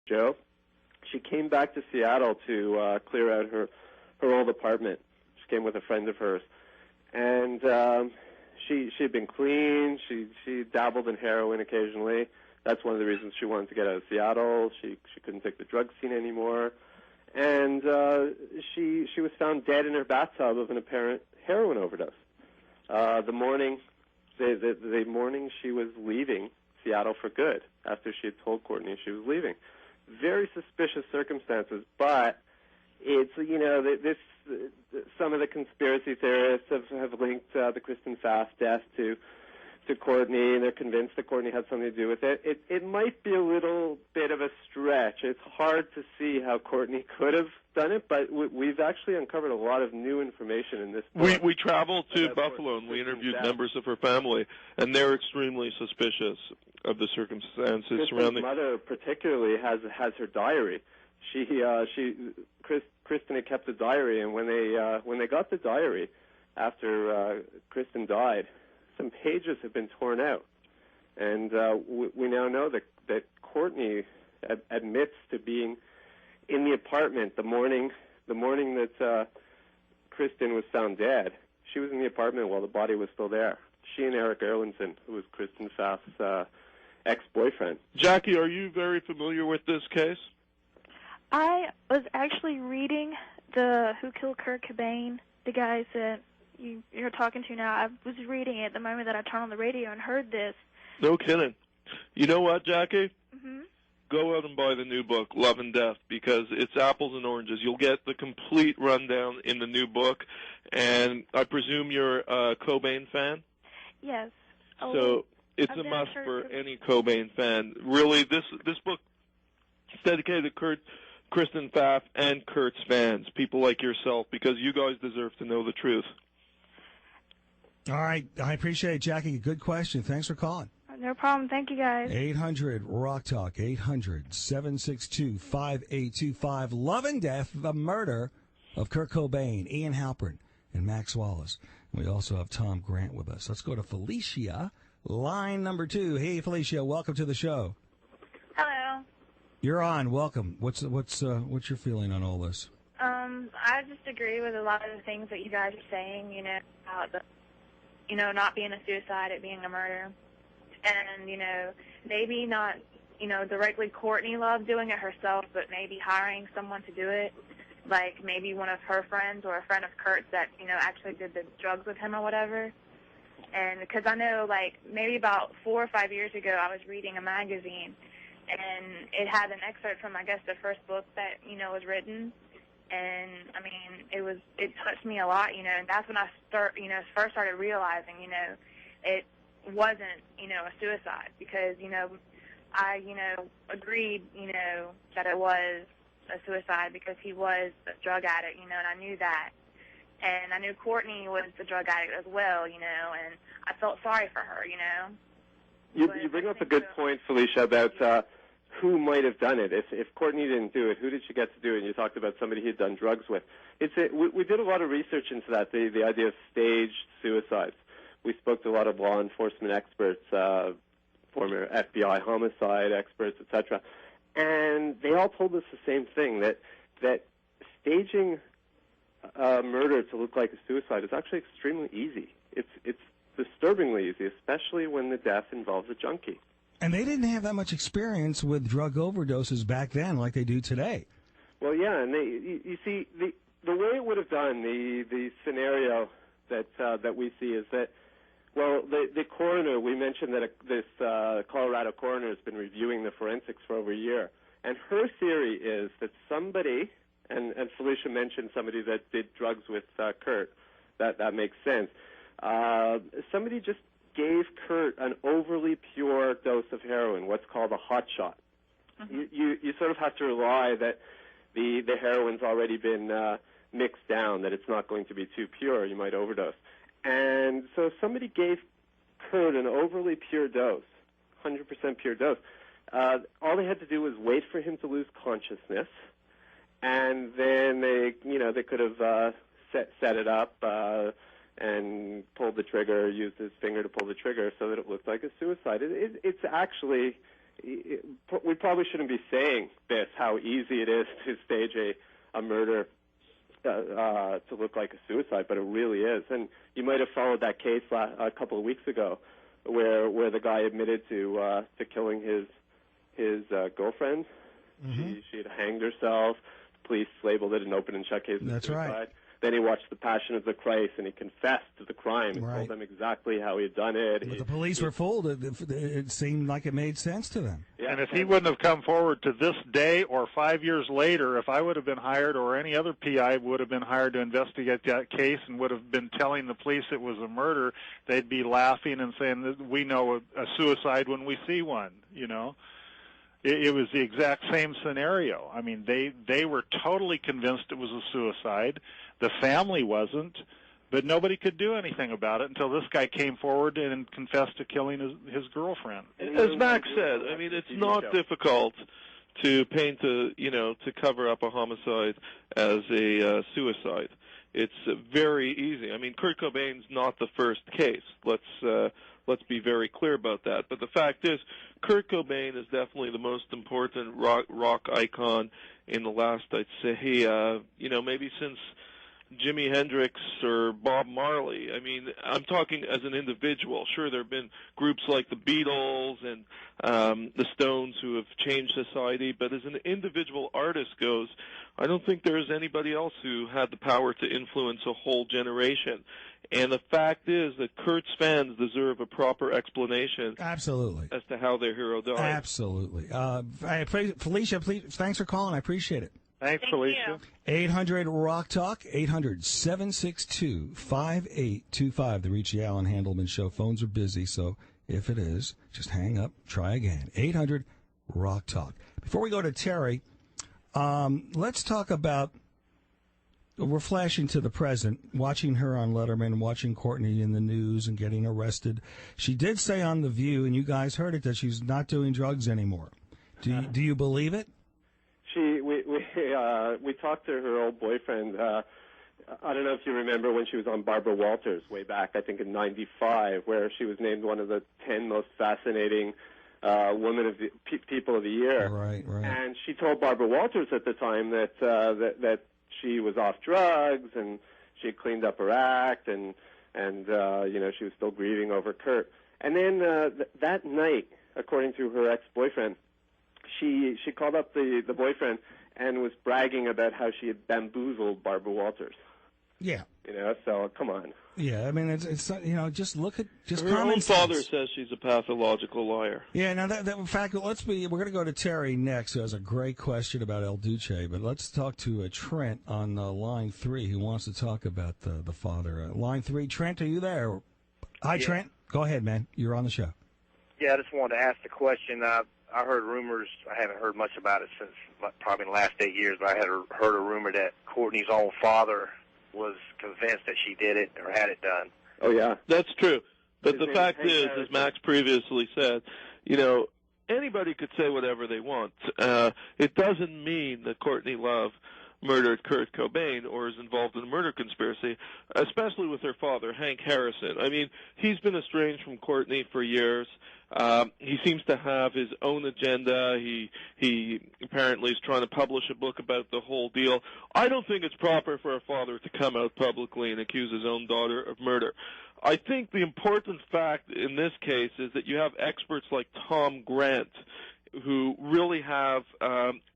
Joe. She came back to Seattle to clear out her old apartment. She came with a friend of hers, and she'd been clean. She dabbled in heroin occasionally. That's one of the reasons she wanted to get out of Seattle. She couldn't take the drug scene anymore, and she was found dead in her bathtub of an apparent heroin overdose. The morning she was leaving Seattle for good, after she had told Courtney she was leaving. Very suspicious circumstances, but it's, some of the conspiracy theorists have linked the Kristen Pfaff death to Courtney, and they're convinced that Courtney had something to do with it. It might be a little bit of a stretch. It's hard to see how Courtney could have done it, but we've actually uncovered a lot of new information in this book. We traveled to Buffalo, and we interviewed members of her family, and they're extremely suspicious of the circumstances surrounding. Kristen's mother particularly has her diary. Kristen had kept a diary, and when they got the diary after Kristen died, some pages have been torn out, and we now know that Courtney admits to being in the apartment the morning that Kristen was found dead. She was in the apartment while the body was still there. She and Eric Erlandson, who was Kristen Pfaff's ex-boyfriend. Jackie, are you very familiar with this case? I was actually reading the Who Killed Kurt Cobain, the guys that you're talking to now. I was reading it the moment that I turned on the radio and heard this. No kidding. You know what, Jackie? Mm-hmm. Go out and buy the new book, Love and Death, because it's apples and oranges. You'll get the complete rundown in the new book, and I presume you're a Cobain fan? Yes. So it's a must for any Cobain fan. Really, this book is dedicated to Kristen Pfaff and Kurt's fans, people like yourself, because you guys deserve to know the truth. All right. I appreciate it, Jackie. Good question. Thanks for calling. No problem. Thank you, guys. 800-ROCK-TALK, 800-762-5825. Love and Death, the murder of Kurt Cobain, Ian Halpern, and Max Wallace. We also have Tom Grant with us. Let's go to Felicia, line number 2. Hey, Felicia, welcome to the show. Hello. You're on. Welcome. What's your feeling on all this? I just agree with a lot of the things that you guys are saying, about the, not being a suicide, it being a murder. And, maybe not, directly Courtney Love doing it herself, but maybe hiring someone to do it, like maybe one of her friends or a friend of Kurt's that, actually did the drugs with him or whatever. And because I know, maybe about 4 or 5 years ago, I was reading a magazine, and it had an excerpt from, I guess, the first book that, was written. And, I mean, it touched me a lot, and that's when I first started realizing, it wasn't, a suicide, because, I, agreed, that it was a suicide because he was a drug addict, and I knew that. And I knew Courtney was a drug addict as well, and I felt sorry for her, You bring up a good point, Felicia, about who might have done it. If Courtney didn't do it, who did she get to do it? And you talked about somebody he'd done drugs with. We did a lot of research into that, the idea of staged suicides. We spoke to a lot of law enforcement experts, former FBI homicide experts, etc., and they all told us the same thing, that staging murder to look like a suicide is actually extremely easy. It's disturbingly easy, especially when the death involves a junkie. And they didn't have that much experience with drug overdoses back then like they do today. Well, yeah, and you see, the way it would have done, the scenario that we see is that, well, the coroner, we mentioned that this Colorado coroner has been reviewing the forensics for over a year, and her theory is that somebody, and Felicia mentioned somebody that did drugs with Kurt, that makes sense, somebody just gave Kurt an overly pure dose of heroin, what's called a hot shot. Mm-hmm. You sort of have to rely that the heroin's already been mixed down, that it's not going to be too pure, you might overdose. And so somebody gave Kurt an overly pure dose, 100% pure dose. All they had to do was wait for him to lose consciousness, and then they could have set it up and pulled the trigger, used his finger to pull the trigger so that it looked like a suicide. It's actually we probably shouldn't be saying this, how easy it is to stage a murder to look like a suicide, but it really is. And you might have followed that case a couple of weeks ago where the guy admitted to killing his girlfriend. Mm-hmm. She had hanged herself. The police labeled it an open and shut case of That's suicide. right. Then he watched The Passion of the Christ, and he confessed to the crime and told them exactly how he had done it. But the police were fooled. It seemed like it made sense to them. Yeah, and if he wouldn't have come forward to this day or 5 years later, if I would have been hired or any other PI would have been hired to investigate that case and would have been telling the police it was a murder, they'd be laughing and saying that we know a suicide when we see one, you know. It was the exact same scenario. I mean, they were totally convinced it was a suicide. The family wasn't, but nobody could do anything about it until this guy came forward and confessed to killing his girlfriend. As Max said, I mean, it's not difficult to paint to cover up a homicide as a suicide. It's very easy. I mean, Kurt Cobain's not the first case. Let's be very clear about that. But the fact is, Kurt Cobain is definitely the most important rock icon in the last, I'd say, maybe since Jimi Hendrix or Bob Marley. I mean, I'm talking as an individual. Sure, there have been groups like the Beatles and the Stones who have changed society, but as an individual artist goes, I don't think there is anybody else who had the power to influence a whole generation. And the fact is that Kurt's fans deserve a proper explanation. Absolutely. As to how their hero died. Absolutely. Felicia, please, thanks for calling. I appreciate it. Thanks, Felicia. 800-ROCK-TALK, 800-762-5825 to reach the Allan Handelman Show. Phones are busy, so if it is, just hang up, try again. 800-ROCK-TALK. Before we go to Terry, let's talk about, we're flashing to the present, watching her on Letterman, watching Courtney in the news and getting arrested. She did say on The View, and you guys heard it, that she's not doing drugs anymore. Do you believe it? We talked to her old boyfriend. I don't know if you remember when she was on Barbara Walters way back, I think in '95, where she was named one of the 10 most fascinating women of the people of the year. Right. And she told Barbara Walters at the time that she was off drugs and she had cleaned up her act and she was still grieving over Kurt. And then that night, according to her ex-boyfriend, she called up the boyfriend and was bragging about how she had bamboozled Barbara Walters. Yeah. So come on. Yeah, I mean, it's just look at her common own sense. father says she's a pathological liar. Yeah, now that in fact, we're going to go to Terry next, who has a great question about El Duce, but let's talk to Trent on line 3, who wants to talk about the father. Line 3, Trent, are you there? Hi, yeah. Trent. Go ahead, man. You're on the show. Yeah, I just wanted to ask the question. I heard rumors. I haven't heard much about it since probably the last 8 years, but I had heard a rumor that Courtney's own father was convinced that she did it or had it done. Oh, yeah. That's true. But the fact is, as Max previously said, anybody could say whatever they want. It doesn't mean that Courtney Love murdered Kurt Cobain or is involved in a murder conspiracy, especially with her father, Hank Harrison. I mean, he's been estranged from Courtney for years. He seems to have his own agenda. He apparently is trying to publish a book about the whole deal. I don't think it's proper for a father to come out publicly and accuse his own daughter of murder. I think the important fact in this case is that you have experts like Tom Grant who really have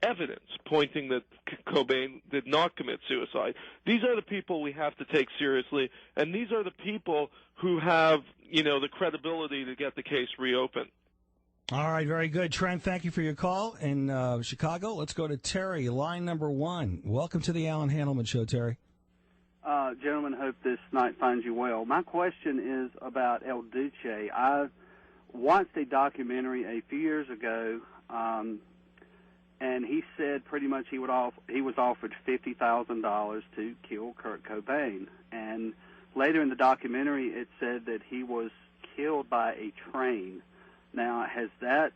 evidence pointing that Cobain did not commit suicide. These are the people we have to take seriously, and these are the people who have, the credibility to get the case reopened. All right, very good. Trent, thank you for your call in Chicago. Let's go to Terry, line number 1. Welcome to the Allan Handelman Show, Terry. Gentlemen, hope this night finds you well. My question is about El Duce. I watched a documentary a few years ago, and he said pretty much he was offered $50,000 to kill Kurt Cobain. And later in the documentary, it said that he was killed by a train. Now, has that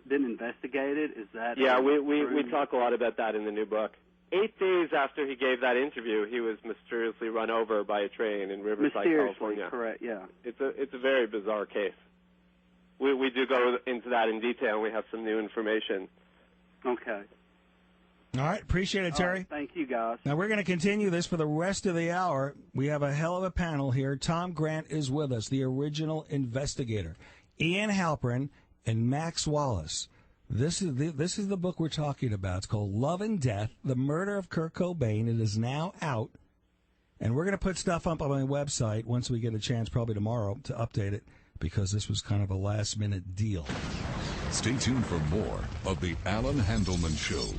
been investigated? Is that we talk a lot about that in the new book. 8 days after he gave that interview, he was mysteriously run over by a train in Riverside, California. Correct, yeah. It's a very bizarre case. we do go into that in detail, and we have some new information. Okay. All right. Appreciate it, Terry. Right, thank you, guys. Now, we're going to continue this for the rest of the hour. We have a hell of a panel here. Tom Grant is with us, the original investigator. Ian Halpern and Max Wallace. This is the book we're talking about. It's called Love and Death, The Murder of Kurt Cobain. It is now out. And we're going to put stuff up on my website once we get a chance, probably tomorrow, to update it, because this was kind of a last-minute deal. Stay tuned for more of the Allan Handelman Show.